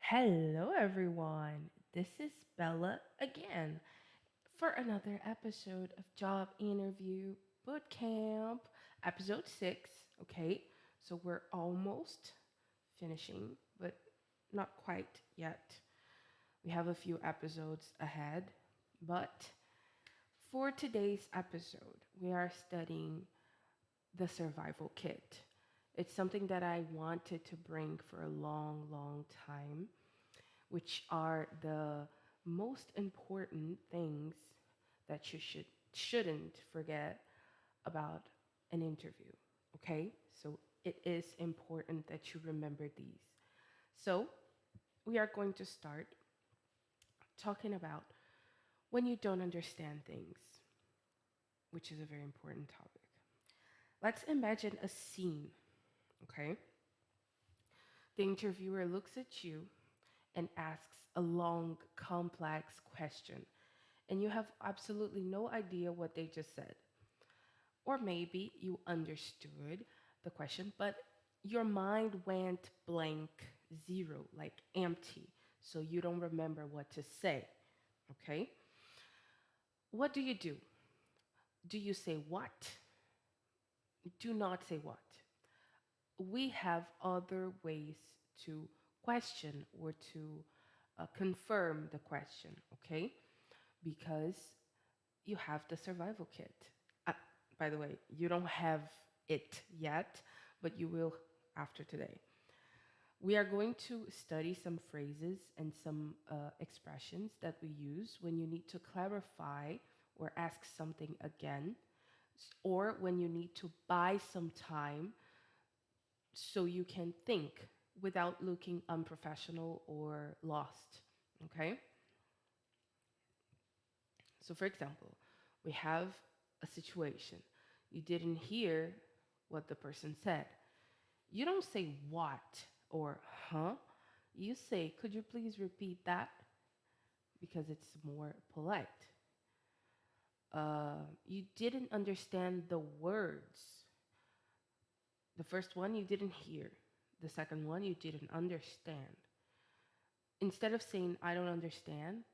Hello, everyone. This is Bella again for another episode of Job Interview Bootcamp, episode 6. Okay, so we're almost finishing, but not quite yet. We have a few episodes ahead, but for today's episode, we are studying the survival kit. It's something that I wanted to bring for a long, long time, which are the most important things that you shouldn't forget about an interview. Okay? So it is important that you remember these. So we are going to start talking about when you don't understand things, which is a very important topic. Let's imagine a scene, okay? The interviewer looks at you and asks a long, complex question, and you have absolutely no idea what they just said. Or maybe you understood the question, but your mind went blank, zero, like empty, so you don't remember what to say. Okay? What do? Do you say what? Do not say what. We have other ways to question or to confirm the question, okay? Because you have the survival kit. Uh, by the way, you don't have it yet, but you will after today. We are going to study some phrases and some expressions that we use when you need to clarify or ask something again, or when you need to buy some time so you can think without looking unprofessional or lost. Okay? So, for example, we have a situation. You didn't hear what the person said. You don't say what or huh. You say, could you please repeat that? Because it's more polite. You didn't understand the words. The first one you didn't hear, the second one you didn't understand. Instead of saying, I don't understand,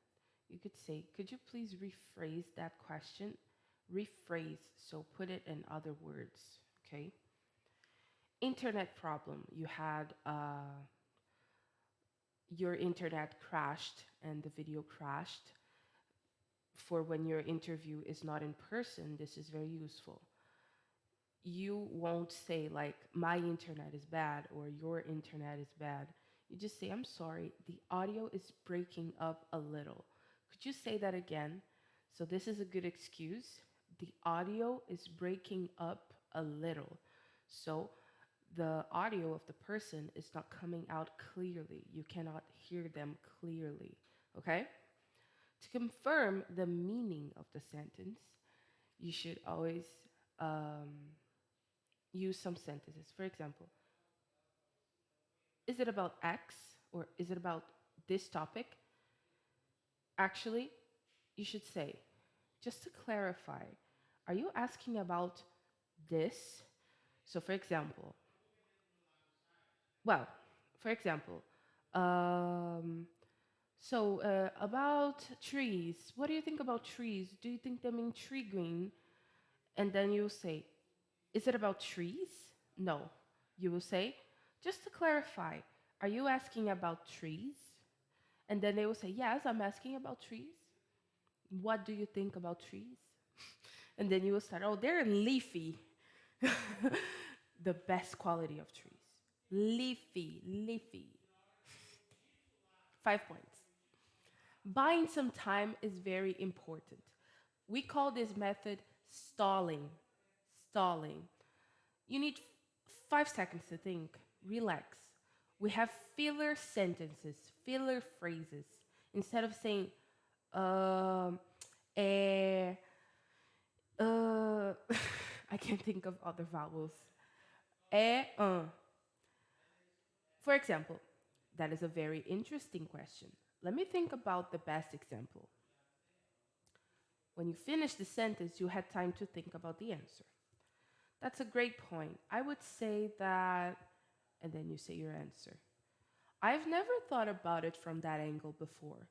you could say, could you please rephrase that question? Rephrase, so put it in other words, okay? Internet problem. You had your internet crashed and the video crashed. For when your interview is not in person, this is very useful. You won't say, like, my internet is bad or your internet is bad. You just say, I'm sorry, the audio is breaking up a little. Could you say that again? So, this is a good excuse. The audio is breaking up a little. So, the audio of the person is not coming out clearly. You cannot hear them clearly. Okay? To confirm the meaning of the sentence, you should always um, use some sentences. For example, is it about X or is it about this topic? Actually, you should say, just to clarify, are you asking about this? So, for example, well, for example, um, about trees, what do you think about trees? Do you think them intriguing? And then you'll say, is it about trees? No. You will say, just to clarify, are you asking about trees? And then they will say, yes, I'm asking about trees. What do you think about trees? And then you will start, oh, they're leafy. The best quality of trees. Leafy, leafy. 5 points. Buying some time is very important. We call this method stalling. Stalling. You need 5 seconds to think. Relax. We have filler sentences, filler phrases. Instead of saying, um, eh, I can't think of other vowels. For example, that is a very interesting question. Let me think about the best example. When you finish the sentence, you had time to think about the answer. That's a great point. I would say that, and then you say your answer. I've never thought about it from that angle before.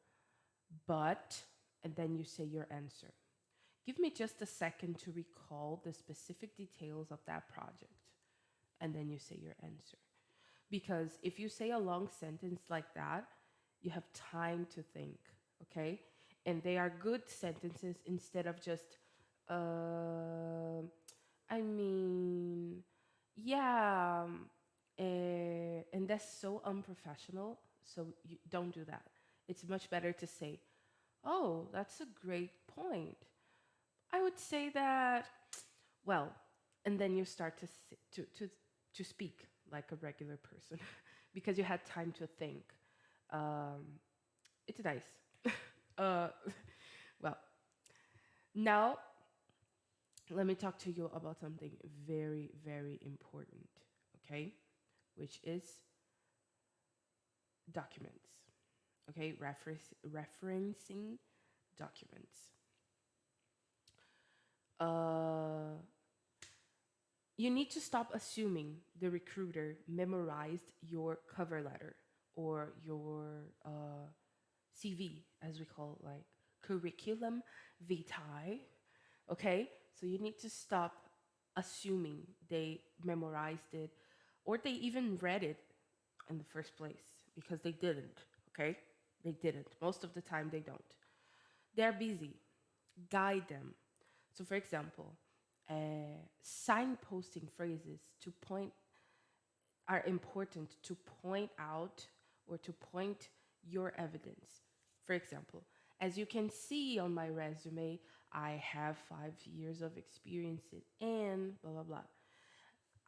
But, and then you say your answer. Give me just a second to recall the specific details of that project. And then you say your answer. Because if you say a long sentence like that, you have time to think, okay? And they are good sentences instead of just, uh, I mean, yeah, and that's so unprofessional. So you don't do that. It's much better to say, "Oh, that's a great point. I would say that, well," and then you start to speak like a regular person because you had time to think. Um, it's nice. uh, well, now let me talk to you about something very, very important, okay? Which is documents, okay? Referencing documents. Uh, you need to stop assuming the recruiter memorized your cover letter or your CV, as we call it, like curriculum vitae. Okay, so you need to stop assuming they memorized it or they even read it in the first place because they didn't. Okay, they didn't. Most of the time, they don't. They're busy. Guide them. So, for example, signposting phrases to point are important to point out or to point your evidence. For example, as you can see on my resume, I have 5 years of experience in blah blah blah.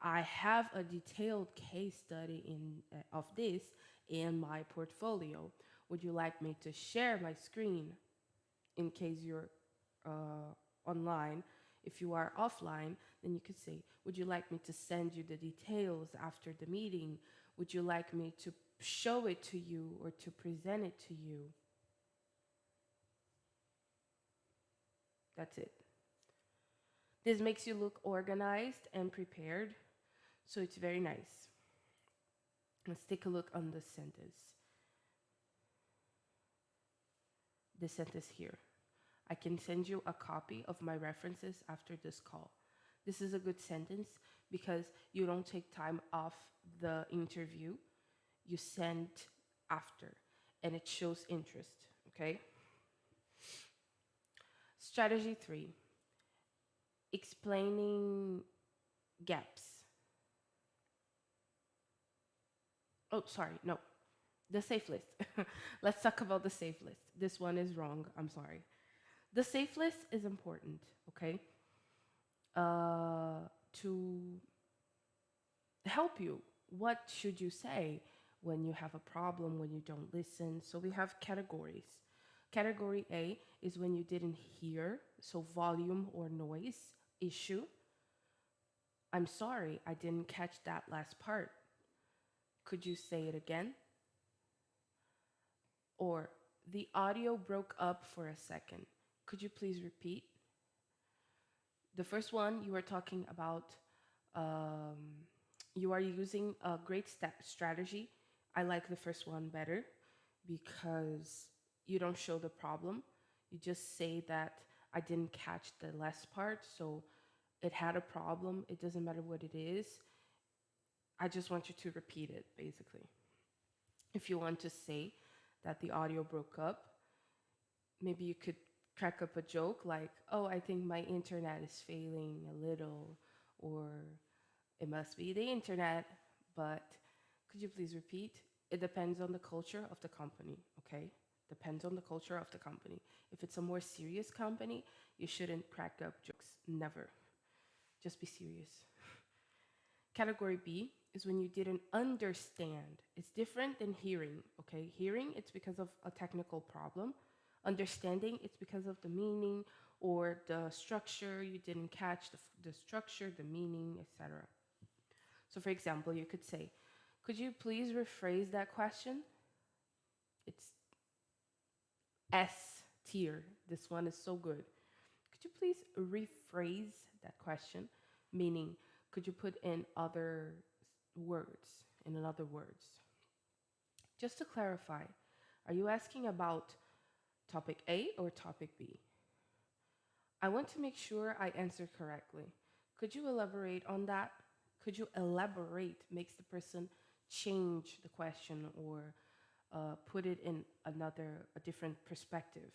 I have a detailed case study of this in my portfolio. Would you like me to share my screen in case you're online? If you are offline, then you could say, "Would you like me to send you the details after the meeting? Would you like me to show it to you or to present it to you?" That's it. This makes you look organized and prepared, so it's very nice. Let's take a look on the sentence. The sentence here. I can send you a copy of my references after this call. This is a good sentence because you don't take time off the interview. You send after, and it shows interest, okay? Strategy 3, explaining gaps. Oh, sorry, no, the safe list. Let's talk about the safe list. This one is wrong, I'm sorry. The safe list is important, okay? To help you. What should you say when you have a problem, when you don't listen? So we have categories. Category A is when you didn't hear, so volume or noise issue. I'm sorry, I didn't catch that last part. Could you say it again? Or the audio broke up for a second. Could you please repeat? The first one, you are talking about um, you are using a great strategy. I like the first one better because you don't show the problem. You just say that I didn't catch the last part, so it had a problem. It doesn't matter what it is. I just want you to repeat it, basically. If you want to say that the audio broke up, maybe you could crack up a joke like, "Oh, I think my internet is failing a little," or "It must be the internet, but could you please repeat?" It depends on the culture of the company, okay? Depends on the culture of the company. If it's a more serious company, you shouldn't crack up jokes. Never. Just be serious. Category B is when you didn't understand. It's different than hearing, okay? Hearing, it's because of a technical problem. Understanding, it's because of the meaning or the structure. You didn't catch the structure, the meaning, etc. So, for example, you could say, "Could you please rephrase that question?" It's S tier. This one is so good. Could you please rephrase that question? Meaning, could you put in other words, in other words? Just to clarify, are you asking about topic A or topic B? I want to make sure I answer correctly. Could you elaborate on that? Could you elaborate makes the person change the question or put it in a different perspective?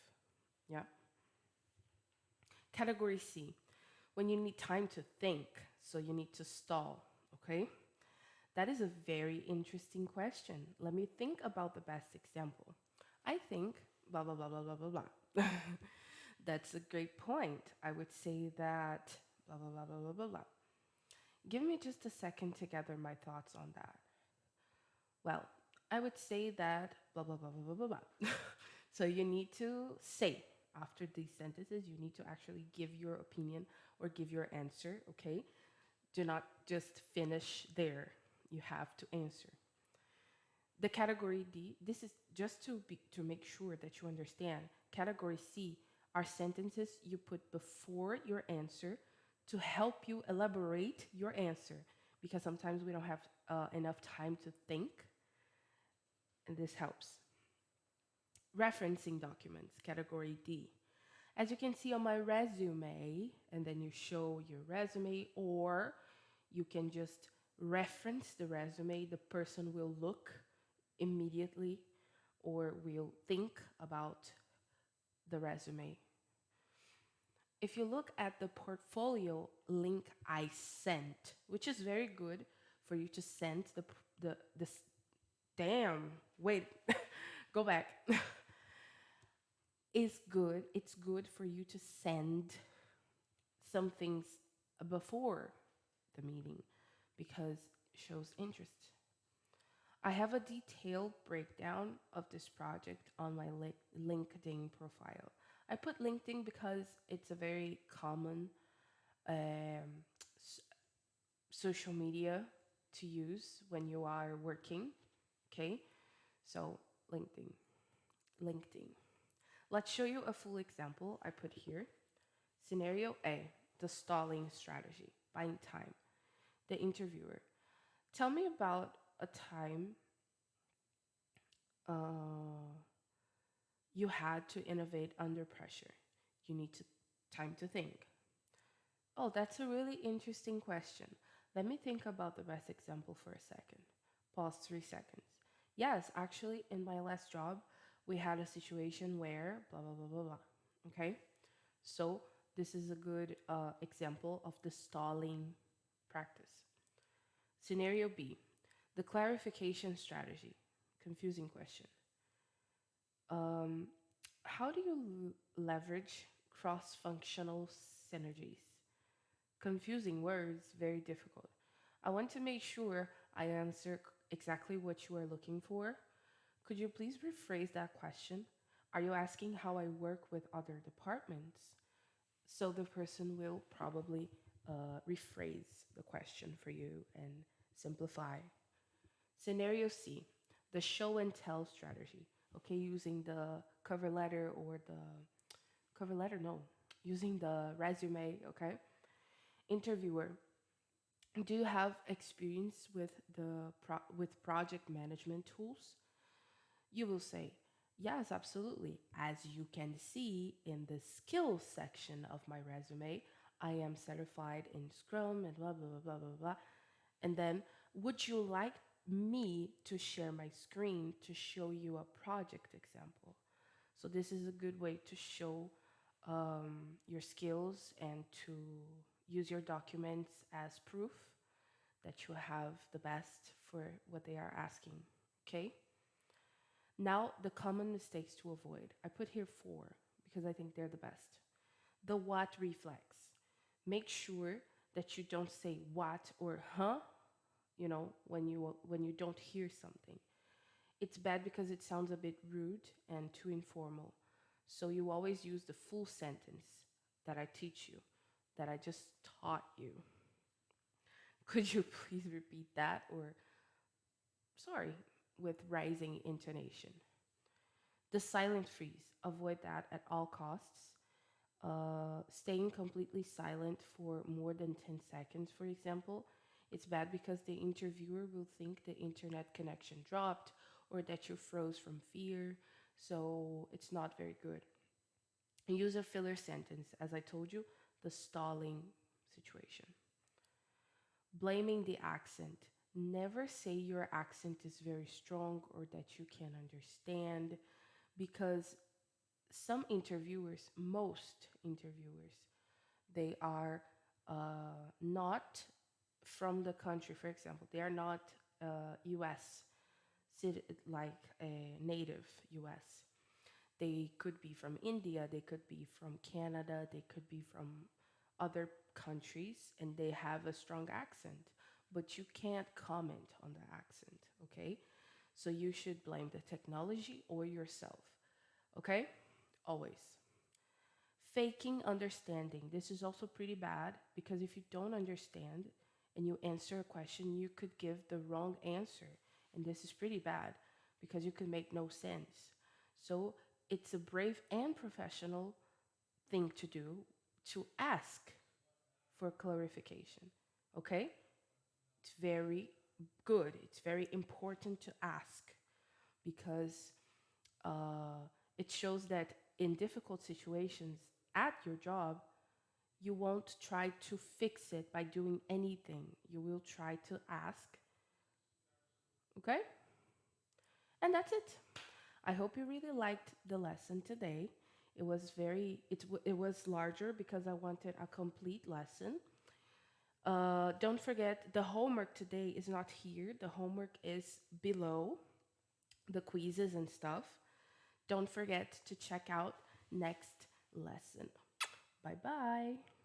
Yeah. Category C, when you need time to think, so you need to stall, okay? That is a very interesting question. Let me think about the best example. I think blah, blah, blah, blah, blah, blah, blah. That's a great point. I would say that blah, blah, blah, blah, blah, blah, blah. Give me just a second to gather my thoughts on that. Well, I would say that blah, blah, blah, blah, blah, blah, blah. So you need to say after these sentences, you need to actually give your opinion or give your answer, okay? Do not just finish there. You have to answer. The category D, this is just to make sure that you understand. Category C are sentences you put before your answer to help you elaborate your answer because sometimes we don't have enough time to think, and this helps. Referencing documents, category D. As you can see on my resume, and then you show your resume, or you can just reference the resume, the person will look immediately or will think about the resume. If you look at the portfolio link I sent, which is very good for you to send the damn, wait, go back. Is good. It's good for you to send some things before the meeting because it shows interest. I have a detailed breakdown of this project on my LinkedIn profile. I put LinkedIn because it's a very common um, s- social media to use when you are working. Okay, so LinkedIn. LinkedIn. Let's show you a full example I put here. Scenario A, the stalling strategy, buying time. The interviewer. Tell me about a time uh, you had to innovate under pressure. You need time to think. Oh, that's a really interesting question. Let me think about the best example for a second. Pause 3 seconds. Yes, actually, in my last job, we had a situation where blah, blah, blah, blah, blah. Okay? So, this is a good example of the stalling practice. Scenario B, the clarification strategy. Confusing question. Um, how do you leverage cross functional synergies? Confusing words, very difficult. I want to make sure I answer exactly what you are looking for. Could you please rephrase that question? Are you asking how I work with other departments? So the person will probably rephrase the question for you and simplify. Scenario C, the show and tell strategy. Okay, using the cover letter or the cover letter, no, using the resume, okay? Interviewer, do you have experience with with project management tools? You will say, yes, absolutely. As you can see in the skills section of my resume, I am certified in Scrum and blah, blah, blah, blah, blah, blah. And then, would you like me to share my screen to show you a project example? So, this is a good way to show your skills and to use your documents as proof that you have the best for what they are asking. Okay? Now, the common mistakes to avoid. I put here 4 because I think they're the best. The what reflex. Make sure that you don't say what or huh, when you don't hear something. It's bad because it sounds a bit rude and too informal. So you always use the full sentence that I teach you, that I just taught you. Could you please repeat that or sorry, with rising intonation? The silent freeze, avoid that at all costs. Staying completely silent for more than 10 seconds, for example, it's bad because the interviewer will think the internet connection dropped or that you froze from fear. So it's not very good. And use a filler sentence, as I told you, the stalling situation. Blaming the accent. Never say your accent is very strong or that you can understand, because some interviewers, most interviewers, they are not from the country. For example, they are not U.S. Like a native U.S. They could be from India, they could be from Canada, they could be from other countries, and they have a strong accent, but you can't comment on the accent, okay? So you should blame the technology or yourself, okay? Always. Faking understanding. This is also pretty bad because if you don't understand and you answer a question, you could give the wrong answer. And this is pretty bad because you could make no sense. So it's a brave and professional thing to do to ask for clarification. Okay? It's very good. It's very important to ask because uh, it shows that in difficult situations at your job, you won't try to fix it by doing anything. You will try to ask. Okay? And that's it. I hope you really liked the lesson today. It was larger because I wanted a complete lesson. Don't forget the homework today is not here. The homework is below the quizzes and stuff. Don't forget to check out next lesson. Bye bye.